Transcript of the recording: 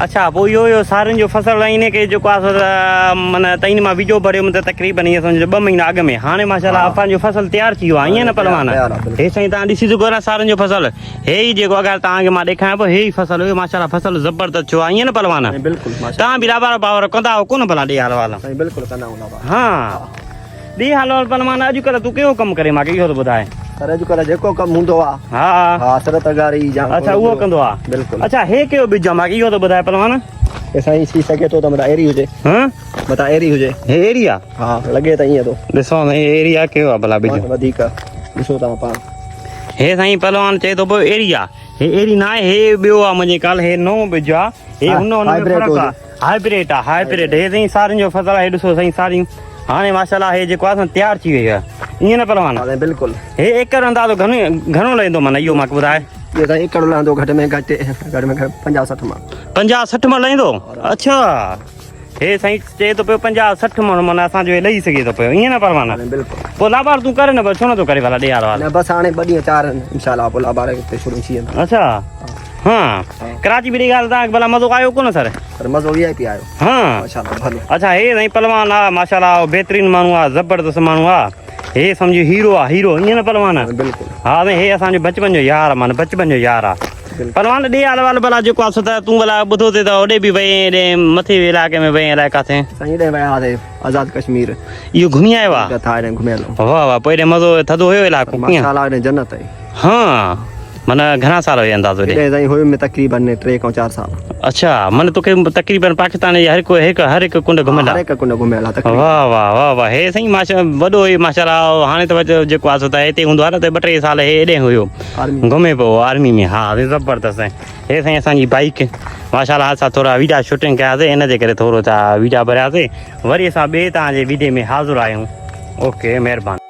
अच्छा पोइ इहो सारियुनि जो फसल इन खे जेको आहे माना तईन मां बीजो भरियो मतलब तक़रीबन ईअं सम्झो 2 महीना अॻु में हाणे माशाल्लाह असांजो फसल तयारु थी वियो आहे ईअं न पलवान हे साईं तव्हां ॾिसी सघो था सारियुनि जो फसल हे ई जेको अगरि तव्हांखे मां ॾेखारियां पियो हे ई फसल हुयो माशाल्लाह फसल ज़बरदस्त थियो आहे ईअं न पलवान बिल्कुलु तव्हां बि लाभार बावर कंदा हो कोन भला ॾे हाल वाल बिल्कुलु कंदा हूंदा हा ॾे हाल वाल पलवान अॼुकल्ह तूं कहिड़ो कमु करे मूंखे इहो त ॿुधाए सर अॼुकल्ह जेको कमु हूंदो आहे हा हा सर तगारी जाम अच्छा उहो कंदो आहे बिल्कुलु अच्छा हे कहिड़ो बीज आहे मूंखे इहो त ॿुधाए पलवान साईं थी सघे थो त मथां एरी हुजे मथां एरी हुजे हे एरिया हा लॻे त ईअं थो ॾिसो हे एरिया कहिड़ो आहे भला बीज वधीक ॾिसो तव्हां पाण हे साईं पहलवान चए थो पियो एरिया हे एरी न आहे हे ॿियो आहे मुंहिंजे काल हे नओं बीज आहे हे हुन हाइब्रिड आहे हाइब्रिड हे साईं सारियुनि जो फसल आहे हे ॾिसो साईं सारियूं हाणे माशाल्लाह हे जेको आहे तयारु थी वई आहे ईअं न पहलवान बिल्कुलु हे एकड़ अंदाज़ो घणो लहंदो माना इहो मूंखे ॿुधाए ये साईं एकड़ लहंदो घटि में घटि 50-60 मां 50-60 मां लहंदो अच्छा हे साईं चए थो पियो 50-60 माण्हू माना असांजो हे ॾेई सघे थो पियो ईअं न पलवान बिल्कुलु पोइ लाभार तूं करे न पर छो नथो करे भला ॾे यार न बसि हाणे 2 ॾींहं 4 इंशाल्लाह पोइ लाभार हिते शुरू थी वेंदा अच्छा हाँ कराची बि ॻाल्हि तव्हांखे भला मज़ो आयो कोन सर पर मज़ो VIP आयो हाँ माशाल्लाह भलो अच्छा हे साईं पलवान आहे माशाल्लाह बहितरीन माण्हू आहे ज़बरदस्त माण्हू आहे हे सम्झो हीरो आहे हीरो ईअं न पलवान बिल्कुलु हा साईं हे असांजो बचपन जो यार आहे माना बचपन जो यार आहे पलवान ॾे हाल वाल भला जेको आहे त तूं भला ॿुधो थिए त होॾे बि वई हेॾे मथे इलाइक़े में वई अलाए किथे साईं हेॾे विया हुआसीं आज़ाद कश्मीर इहो घुमी आयो आहे था हेॾे घुमियल वाह वाह पोइ हेॾे मज़ो थधो हुयो इलाइक़ो कीअं माशाल्लाह हेॾे जन्नत आहे हाँ माना घणा साल हुया अंदाज़ो हेॾे हेॾे साईं हुयो में तक़रीबन 3 खां 4 साल अच्छा माना तोखे तक़रीबन पाकिस्तान जी हर हिकु कुंड घुमियल आहे हर हिकु कुंड घुमियल आहे वाह वाह वाह वाह हे साईं वॾो ई माशाल्लाह हाणे त जेको आहे त हिते हूंदो आहे न त 2-3 साल हे हेॾे हुयो घुमे पियो आर्मी में हा ज़बरदस्त हे साईं असांजी बाइक माशाल्लाह असां थोरा वीडिया शूटिंग कयासीं इन जे करे थोरो वीडिया भरियासीं वरी असां ॿिए तव्हांजे वीडियो में हाज़िर आहियूं ओके महिरबानी